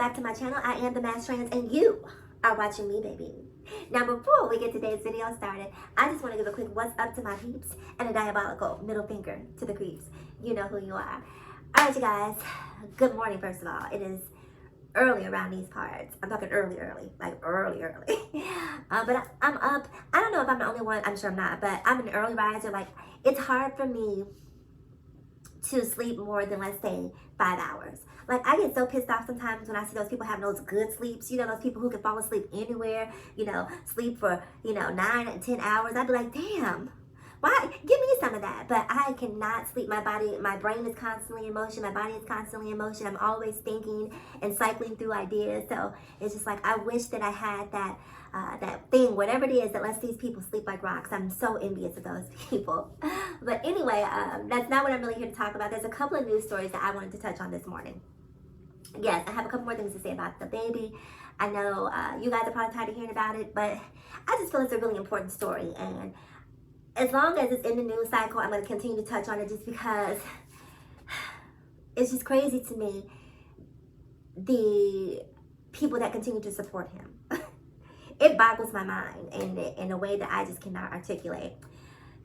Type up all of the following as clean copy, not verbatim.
back to my channel. I am the Mass Trans and you are watching me, baby. Now before we get today's video started, I just want to give a quick what's up to my peeps and a diabolical middle finger to the creeps. You know who you are. Alright you guys, good morning first of all. It is early around these parts. I'm talking early, like early. But I'm up. I don't know if I'm the only one, I'm sure I'm not, but I'm an early riser. Like, it's hard for me to sleep more than, let's say, 5 hours. Like, I get so pissed off sometimes when I see those people having those good sleeps. You know, those people who can fall asleep anywhere, you know, sleep for, 9 and 10 hours. I'd be like, damn, why? Give me some of that. But I cannot sleep. My brain is constantly in motion. My body is constantly in motion. I'm always thinking and cycling through ideas. So it's just like, I wish that I had that thing, whatever it is that lets these people sleep like rocks. I'm so envious of those people. But anyway, that's not what I'm really here to talk about. There's a couple of news stories that I wanted to touch on this morning. Yes, I have a couple more things to say about Dababy. I know you guys are probably tired of hearing about it, but I just feel it's a really important story. And as long as it's in the news cycle, I'm going to continue to touch on it just because it's just crazy to me, the people that continue to support him. It boggles my mind in a way that I just cannot articulate.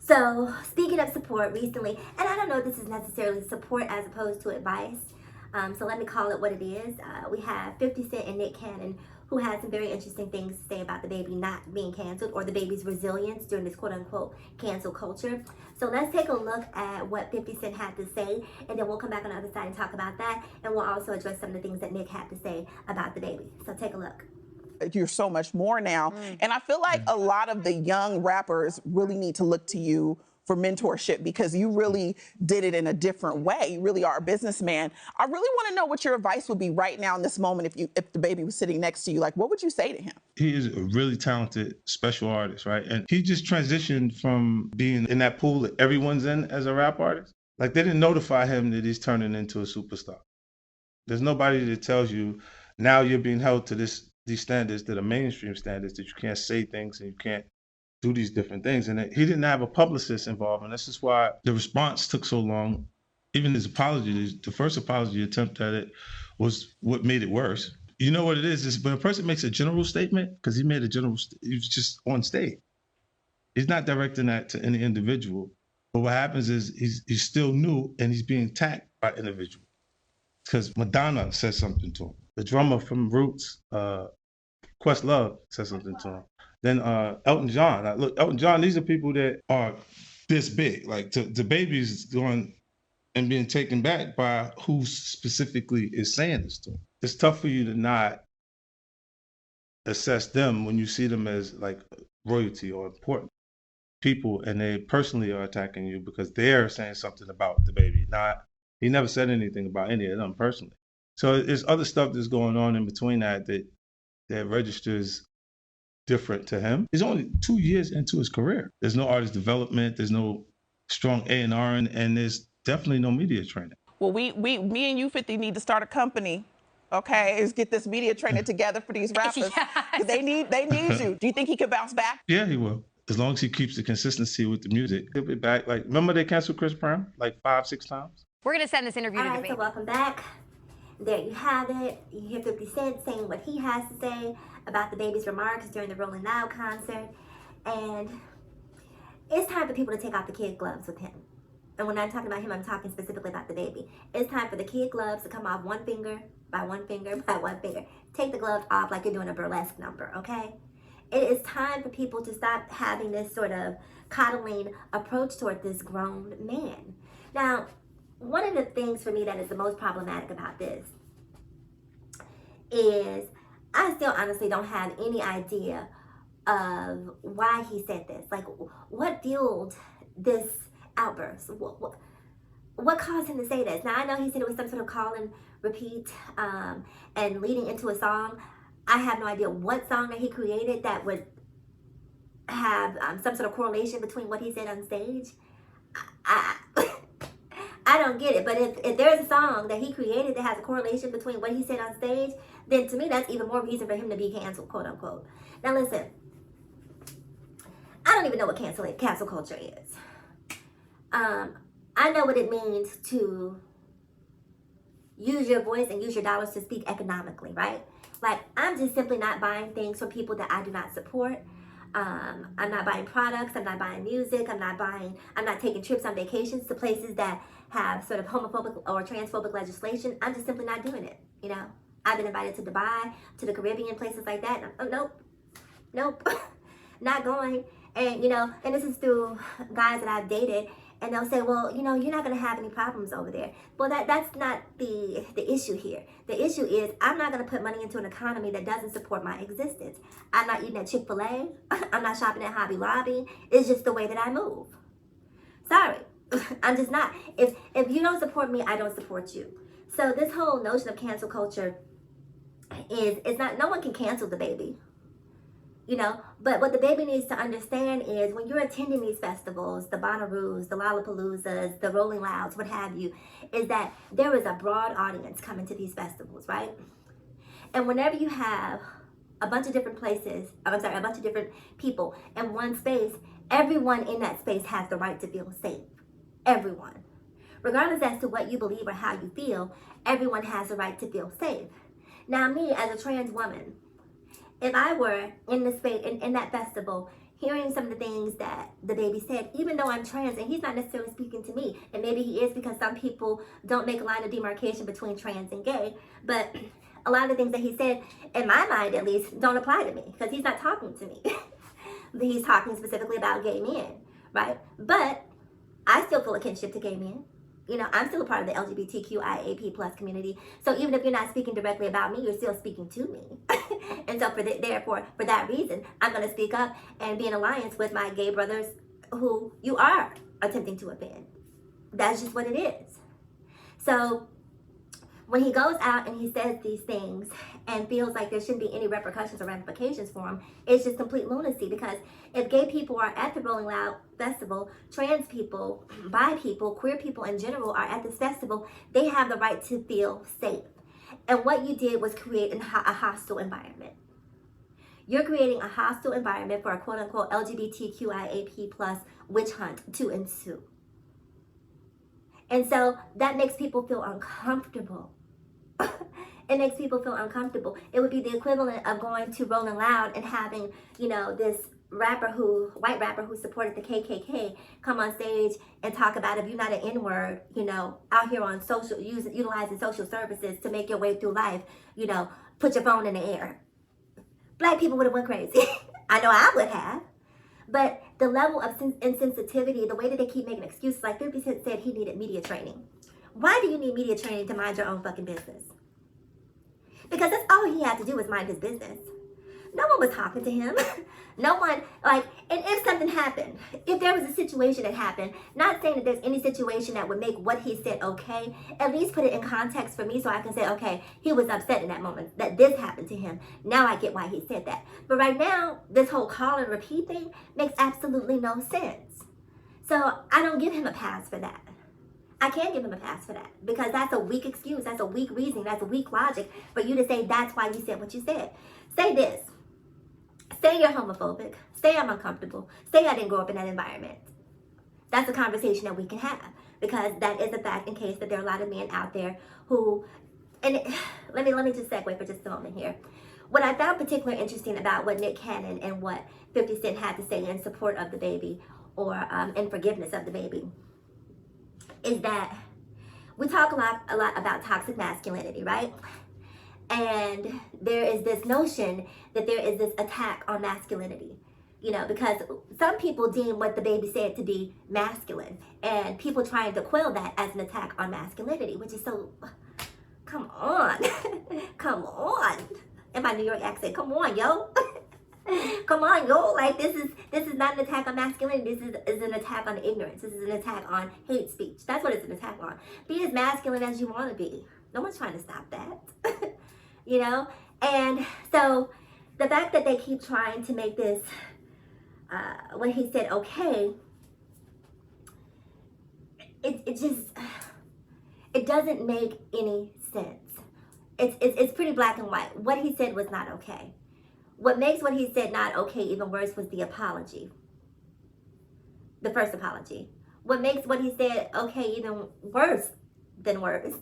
So, speaking of support recently, and I don't know if this is necessarily support as opposed to advice, so let me call it what it is. We have 50 Cent and Nick Cannon, who had some very interesting things to say about Dababy not being canceled, or Dababy's resilience during this quote-unquote cancel culture. So let's take a look at what 50 Cent had to say, and then we'll come back on the other side and talk about that, and we'll also address some of the things that Nick had to say about Dababy. So take a look. You're so much more now. And I feel like a lot of the young rappers really need to look to you for mentorship, because you really did it in a different way. You really are a businessman. I really want to know what your advice would be right now in this moment if Dababy was sitting next to you. Like, what would you say to him? He is a really talented special artist, right? And he just transitioned from being in that pool that everyone's in as a rap artist. Like, they didn't notify him that he's turning into a superstar. There's nobody that tells you now you're being held to these standards that are mainstream standards, that you can't say things and you can't do these different things. And he didn't have a publicist involved. And this is why the response took so long. Even his apology, the first apology attempt at it was what made it worse. You know what it is when a person makes a general statement, because he made a general, he was just on stage. He's not directing that to any individual. But what happens is he's still new and he's being attacked by individuals. Because Madonna said something to him. The drummer from Roots, Questlove, said something to him. Then Elton John. Look, Elton John, these are people that are this big. Like, Dababy's going and being taken back by who specifically is saying this to him. It's tough for you to not assess them when you see them as like royalty or important people, and they personally are attacking you because they're saying something about Dababy. He never said anything about any of them personally. So there's other stuff that's going on in between that registers different to him. He's only 2 years into his career. There's no artist development. There's no strong A&R, and there's definitely no media training. Well, me and you, 50, need to start a company. Okay, is get this media training together for these rappers. Yes. They need you. Do you think he could bounce back? Yeah, he will. As long as he keeps the consistency with the music, he'll be back. Like, remember they canceled Chris Brown like 5-6 times? We're going to send this interview to Alright, Dababy. so welcome back. There you have it. You hear 50 Cent saying what he has to say about Dababy's remarks during the Rolling Loud concert. And it's time for people to take off the kid gloves with him. And when I'm talking about him, I'm talking specifically about Dababy. It's time for the kid gloves to come off one finger by one finger by one finger. Take the gloves off like you're doing a burlesque number, okay? It is time for people to stop having this sort of coddling approach toward this grown man. Now, one of the things for me that is the most problematic about this is I still honestly don't have any idea of why he said this. Like, what fueled this outburst? What caused him to say this? Now, I know he said it was some sort of call and repeat and leading into a song. I have no idea what song that he created that would have some sort of correlation between what he said on stage. I don't get it. But if there's a song that he created that has a correlation between what he said on stage, then to me that's even more reason for him to be canceled, quote unquote. Now listen, I don't even know what cancel culture is. I know what it means to use your voice and use your dollars to speak economically, right? Like, I'm just simply not buying things from people that I do not support. I'm not buying products. I'm not buying music. I'm not taking trips on vacations to places that have sort of homophobic or transphobic legislation. I'm just simply not doing it. You know, I've been invited to Dubai, to the Caribbean, places like that. And nope, not going. And, you know, and this is through guys that I've dated. And they'll say, well, you know, you're not going to have any problems over there. Well, that's not the issue here. The issue is I'm not going to put money into an economy that doesn't support my existence. I'm not eating at Chick-fil-A. I'm not shopping at Hobby Lobby. It's just the way that I move. Sorry. I'm just not. If you don't support me, I don't support you. So this whole notion of cancel culture is not, no one can cancel Dababy. You know, but what Dababy needs to understand is when you're attending these festivals, the Bonnaroos, the Lollapaloozas, the Rolling Louds, what have you, is that there is a broad audience coming to these festivals, right? And whenever you have a bunch of different places, a bunch of different people in one space, everyone in that space has the right to feel safe. Everyone. Regardless as to what you believe or how you feel, everyone has the right to feel safe. Now, me as a trans woman, if I were in the space, in that festival, hearing some of the things that Dababy said, even though I'm trans, and he's not necessarily speaking to me, and maybe he is because some people don't make a line of demarcation between trans and gay, but a lot of the things that he said, in my mind at least, don't apply to me, because he's not talking to me. He's talking specifically about gay men, right? But I still feel a kinship to gay men. You know, I'm still a part of the LGBTQIAP plus community. So even if you're not speaking directly about me, you're still speaking to me. And so therefore, for that reason, I'm going to speak up and be in alliance with my gay brothers who you are attempting to offend. That's just what it is. So when he goes out and he says these things and feels like there shouldn't be any repercussions or ramifications for him, it's just complete lunacy. Because if gay people are at the Rolling Loud Festival, trans people, bi people, queer people in general are at this festival, they have the right to feel safe. And what you did was create a hostile environment. You're creating a hostile environment for a quote-unquote LGBTQIAP plus witch hunt to ensue. And so that makes people feel uncomfortable. It makes people feel uncomfortable. It would be the equivalent of going to Rolling Loud and having, you know, this white rapper who supported the KKK come on stage and talk about, if you're not an N-word, you know, out here on utilizing social services to make your way through life, you know, put your phone in the air. Black people would have went crazy. I know I would have. But the level of insensitivity, the way that they keep making excuses, like 50 Cent said he needed media training. Why do you need media training to mind your own fucking business? Because that's all he had to do was mind his business. No one was talking to him. No one, like, and if something happened, if there was a situation that happened, not saying that there's any situation that would make what he said okay, at least put it in context for me so I can say, okay, he was upset in that moment that this happened to him. Now I get why he said that. But right now, this whole call and repeat thing makes absolutely no sense. So I don't give him a pass for that. I can't give him a pass for that because that's a weak excuse. That's a weak reasoning. That's a weak logic for you to say that's why you said what you said. Say this. Say you're homophobic. Say I'm uncomfortable. Say I didn't grow up in that environment. That's a conversation that we can have because that is a fact in case that there are a lot of men out there who, and let me just segue for just a moment here. What I found particularly interesting about what Nick Cannon and what 50 Cent had to say in support of Dababy or in forgiveness of Dababy is that we talk a lot about toxic masculinity, right? And there is this notion that there is this attack on masculinity, you know, because some people deem what Dababy said to be masculine, and people trying to quell that as an attack on masculinity, which is so, come on, come on. In my New York accent, come on, yo. Come on, yo. Like, this is not an attack on masculinity. This is an attack on ignorance. This is an attack on hate speech. That's what it's an attack on. Be as masculine as you want to be. No one's trying to stop that. You know? And so the fact that they keep trying to make this, when he said okay, it doesn't make any sense. It's pretty black and white. What he said was not okay. What makes what he said not okay even worse was the apology. The first apology. What makes what he said okay even worse than worse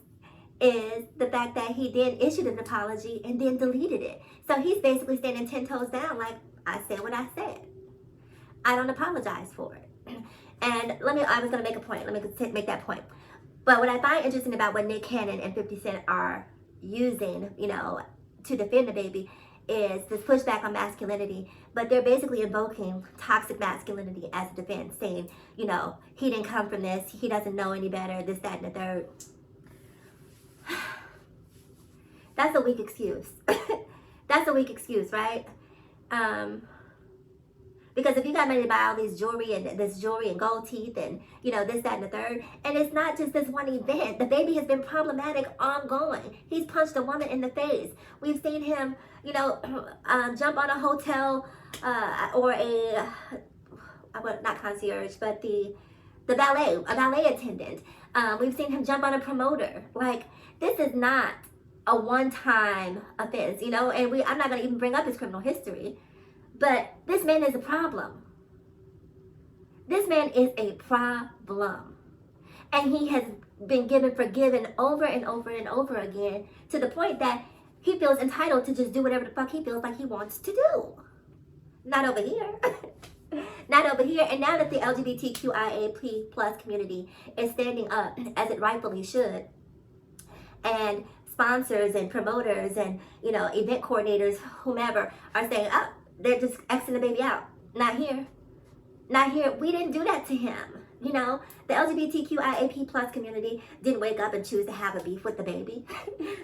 is the fact that he then issued an apology and then deleted it. So he's basically standing 10 toes down, like, I said what I said. I don't apologize for it. And I was going to make a point. Let me make that point. But what I find interesting about what Nick Cannon and 50 Cent are using, to defend Dababy is this pushback on masculinity. But they're basically invoking toxic masculinity as a defense, saying, he didn't come from this. He doesn't know any better, this, that, and the third. That's a weak excuse. That's a weak excuse, right? Because if you got money to buy all this jewelry and gold teeth and, this, that, and the third, and it's not just this one event. Dababy has been problematic ongoing. He's punched a woman in the face. We've seen him, jump on a hotel or not concierge, but a valet attendant. We've seen him jump on a promoter. Like, this is not a one-time offense, and I'm not going to even bring up his criminal history. But this man is a problem. This man is a problem. And he has been forgiven over and over and over again to the point that he feels entitled to just do whatever the fuck he feels like he wants to do. Not over here. Not over here. And now that the LGBTQIA plus community is standing up, as it rightfully should, and sponsors and promoters and, event coordinators, whomever, are saying, oh, they're just Xing Dababy out. Not here. Not here. We didn't do that to him. The LGBTQIA plus community didn't wake up and choose to have a beef with Dababy.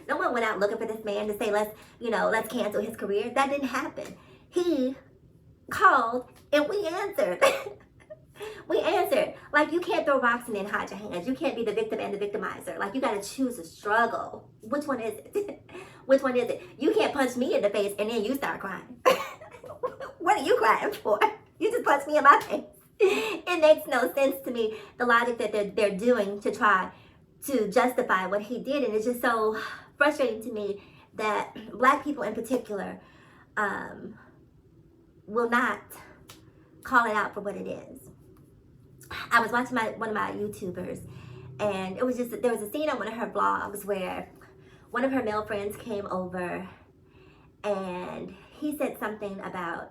No one went out looking for this man to say, let's cancel his career. That didn't happen. He called and we answered. We answered. Like, you can't throw rocks and then hide your hands. You can't be the victim and the victimizer. Like, you got to choose a struggle. Which one is it? Which one is it? You can't punch me in the face and then you start crying. What are you crying for? You just punched me in my face. It makes no sense to me, the logic that they're doing to try to justify what he did. And it's just so frustrating to me that Black people in particular will not call it out for what it is. I was watching one of my YouTubers, and there was a scene on one of her vlogs where one of her male friends came over, and he said something about,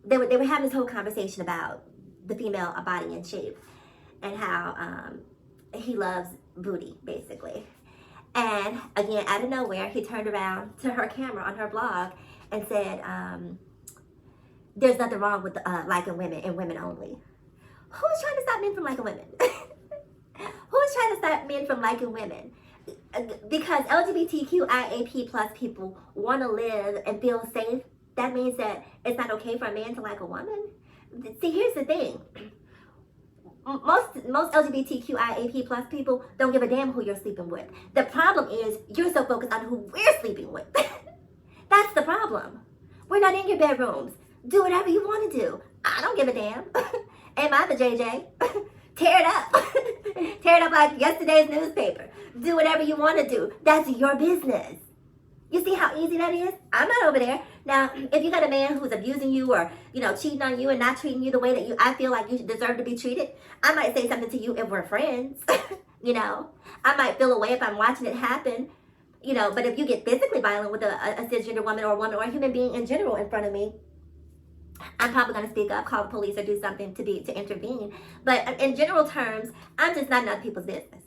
they were having this whole conversation about the female body and shape, and how he loves booty, basically. And again, out of nowhere, he turned around to her camera on her vlog and said, there's nothing wrong with liking women and women only. Who's trying to stop men from liking women? Who's trying to stop men from liking women? Because LGBTQIA plus people want to live and feel safe. That means that it's not okay for a man to like a woman. See, here's the thing. Most LGBTQIA plus people don't give a damn who you're sleeping with. The problem is you're so focused on who we're sleeping with. That's the problem. We're not in your bedrooms. Do whatever you want to do. I don't give a damn. Am I the JJ? Tear it up. Tear it up like yesterday's newspaper. Do whatever you want to do. That's your business. You see how easy that is? I'm not over there. Now, if you got a man who's abusing you or, cheating on you and not treating you the way that I feel like you deserve to be treated, I might say something to you if we're friends. I might feel a way if I'm watching it happen. But if you get physically violent with a cisgender woman or a human being in general in front of me, I'm probably going to speak up, call the police, or do something to intervene. But in general terms, I'm just not in other people's business.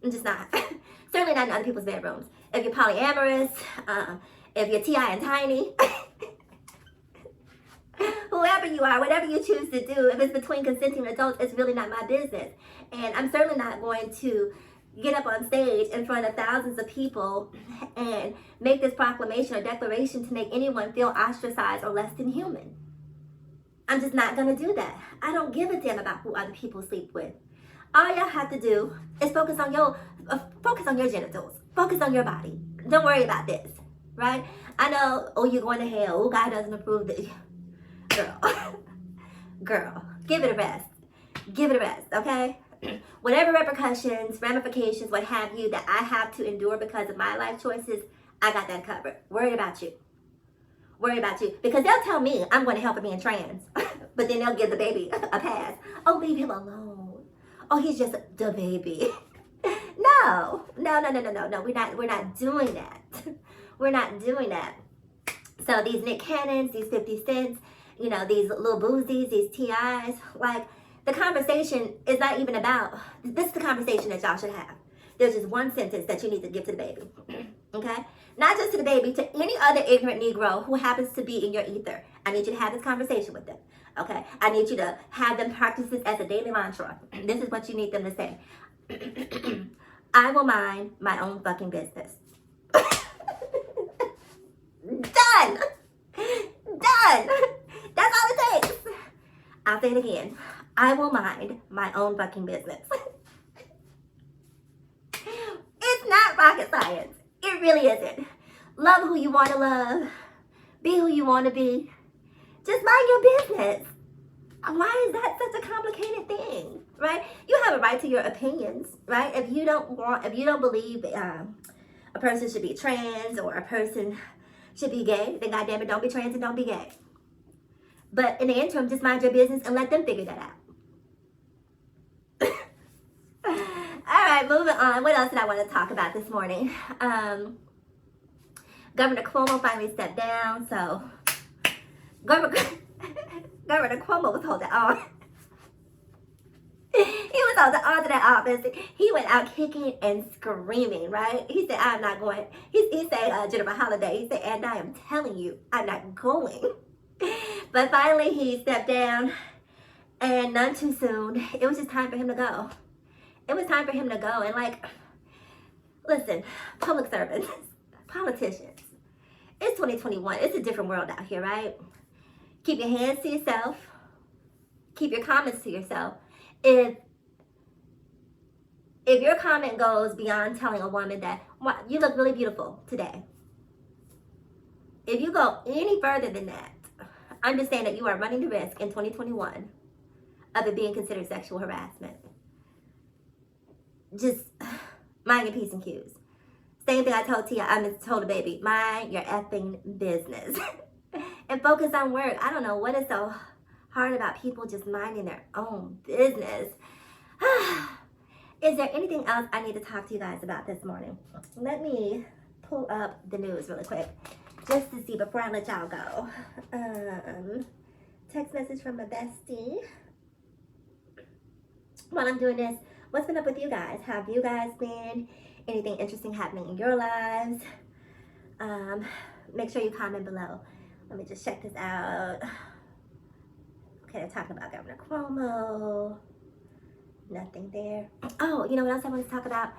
I'm just not. Certainly not in other people's bedrooms. If you're polyamorous, if you're T.I. and Tiny, whoever you are, whatever you choose to do, if it's between consenting adults, it's really not my business. And I'm certainly not going to get up on stage in front of thousands of people and make this proclamation or declaration to make anyone feel ostracized or less than human. I'm just not going to do that. I don't give a damn about who other people sleep with. All y'all have to do is focus on your genitals. Focus on your body. Don't worry about this, right? I know, you're going to hell. Oh, God doesn't approve this. Girl, give it a rest. Give it a rest, okay? Whatever repercussions, ramifications, what have you, that I have to endure because of my life choices, I got that covered. Worried about you. Worry about you. Because they'll tell me I'm going to help him being trans. But then they'll give the baby a pass. Oh, leave him alone. Oh, he's just the baby. No, No. We're not doing that. We're not doing that. So these Nick Cannons, these 50 Cents, you know, these little boozies, these TIs, like, the conversation is not even about, this is the conversation that y'all should have. There's just one sentence that you need to give to the baby, okay? Not just to the baby, to any other ignorant Negro who happens to be in your ether. I need you to have this conversation with them, okay? I need you to have them practice this as a daily mantra. This is what you need them to say. I will mind my own fucking business. Done. Done. That's all it takes. I'll say it again. I will mind my own fucking business. It's not rocket science. It really isn't. Love who you want to love. Be who you want to be. Just mind your business. Why is that such a complicated thing, right? You have a right to your opinions, right? If you don't believe a person should be trans or a person should be gay, then goddamn it, don't be trans and don't be gay. But in the interim, just mind your business and let them figure that out. All right, moving on. What else did I want to talk about this morning? Governor Cuomo finally stepped down, so Governor Cuomo was holding on. He was holding on to that office. He went out kicking and screaming, right? He said, I'm not going. He said, Jennifer Holiday, he said, and I am telling you, I'm not going. But finally, he stepped down, and none too soon. It was just time for him to go. It was time for him to go. And like, listen, public servants, politicians, it's 2021. It's a different world out here, right? Keep your hands to yourself. Keep your comments to yourself. If your comment goes beyond telling a woman that, wow, you look really beautiful today. If you go any further than that, understand that you are running the risk in 2021 of it being considered sexual harassment. Just mind your P's and Q's. Same thing I told Tia, I told the baby, mind your effing business. And focus on work. I don't know what is so hard about people just minding their own business. Is there anything else I need to talk to you guys about this morning? Let me pull up the news really quick, just to see before I let y'all go. Text message from my bestie. While I'm doing this, what's been up with you guys? Have you guys been? Anything interesting happening in your lives? Make sure you comment below. Let me just check this out. Okay, they're talking about Governor Cuomo. Nothing there. Oh, you know what else I want to talk about?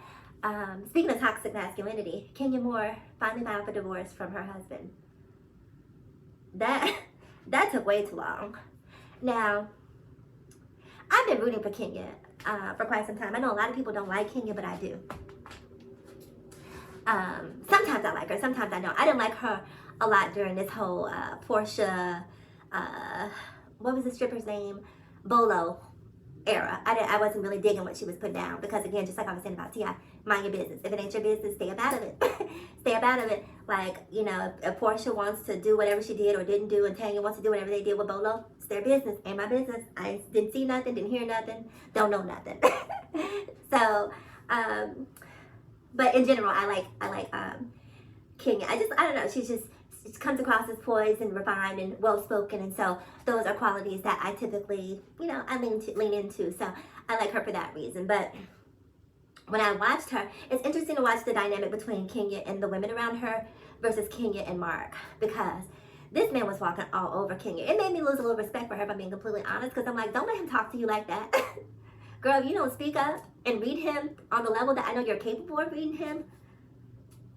Speaking of toxic masculinity, Kenya Moore finally filed for divorce from her husband. That took way too long. Now, I've been rooting for Kenya for quite some time. I know a lot of people don't like Kenya, but I do. Sometimes I like her, sometimes I don't. I didn't like her a lot during this whole Portia, what was the stripper's name? Bolo era. I wasn't really digging what she was putting down because, again, just like I was saying about T.I., mind your business. If it ain't your business, stay up out of it. Stay up out of it. Like, you know, if Portia wants to do whatever she did or didn't do, and Tanya wants to do whatever they did with Bolo, it's their business. Ain't my business. I didn't see nothing, didn't hear nothing, don't know nothing. So, but in general, I like Kenya. I don't know. She comes across as poised and refined and well-spoken, and so those are qualities that I typically, you know, I lean into. So I like her for that reason. But when I watched her, it's interesting to watch the dynamic between Kenya and the women around her versus Kenya and Mark, because this man was walking all over Kenya. It made me lose a little respect for her, if I'm being completely honest, because I'm like, don't let him talk to you like that. Girl, if you don't speak up and read him on the level that I know you're capable of reading him,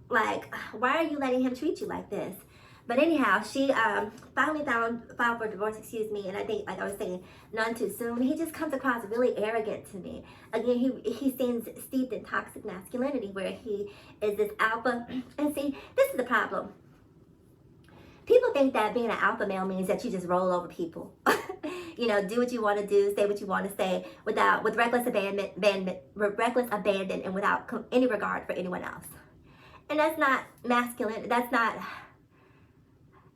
like, why are you letting him treat you like this? But anyhow, she finally filed for divorce, and I think, like I was saying, none too soon. He just comes across really arrogant to me. Again, he seems steeped in toxic masculinity, where he is this alpha. And see, this is the problem. People think that being an alpha male means that you just roll over people. You know, do what you want to do, say what you want to say, with reckless abandon, and without any regard for anyone else. And that's not masculine. That's not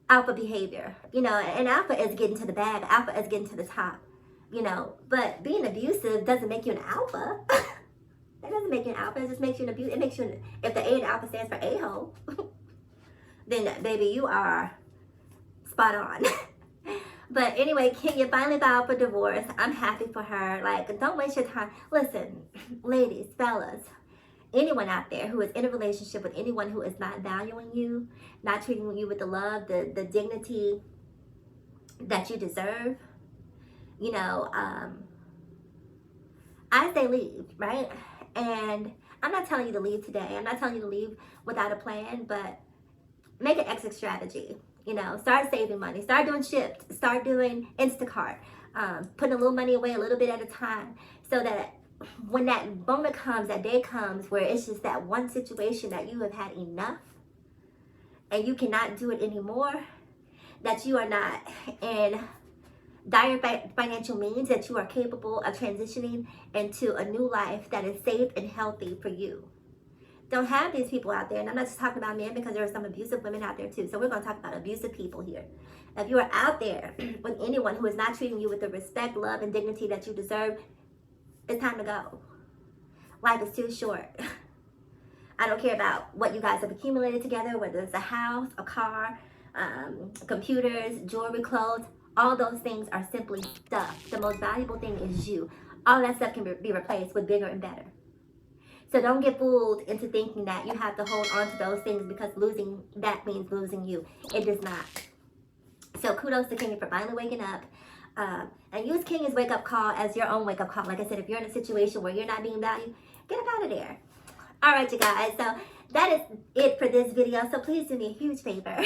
alpha behavior. You know, and alpha is getting to the bag. Alpha is getting to the top. You know, but being abusive doesn't make you an alpha. That doesn't make you an alpha. It just makes you an abuse. It makes you, if the A in alpha stands for a-hole, then baby, you are spot on. But anyway, Kenya finally filed for divorce. I'm happy for her. Like, don't waste your time. Listen, ladies, fellas, anyone out there who is in a relationship with anyone who is not valuing you, not treating you with the love, the dignity that you deserve, you know, I say leave, right? And I'm not telling you to leave today. I'm not telling you to leave without a plan, but make an exit strategy. You know, start saving money, start doing Shipt, start doing Instacart, putting a little money away a little bit at a time, so that when that moment comes, that day comes where it's just that one situation that you have had enough and you cannot do it anymore, that you are not in dire financial means, that you are capable of transitioning into a new life that is safe and healthy for you. Don't have these people out there, and I'm not just talking about men, because there are some abusive women out there too. So we're going to talk about abusive people here. If you are out there with anyone who is not treating you with the respect, love, and dignity that you deserve, it's time to go. Life is too short. I don't care about what you guys have accumulated together, whether it's a house, a car, computers, jewelry, clothes. All those things are simply stuff. The most valuable thing is you. All that stuff can be replaced with bigger and better. So don't get fooled into thinking that you have to hold on to those things because losing that means losing you. It does not. So kudos to Kenya for finally waking up. And use Kenya's wake-up call as your own wake-up call. Like I said, if you're in a situation where you're not being valued, get up out of there. All right, you guys. So that is it for this video. So please do me a huge favor.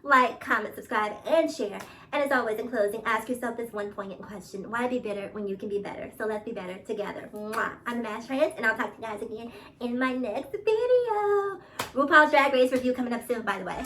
Like, comment, subscribe, and share. And as always, in closing, ask yourself this one poignant question. Why be bitter when you can be better? So let's be better together. Mwah. I'm the Mash Trans, and I'll talk to you guys again in my next video. RuPaul's Drag Race review coming up soon, by the way.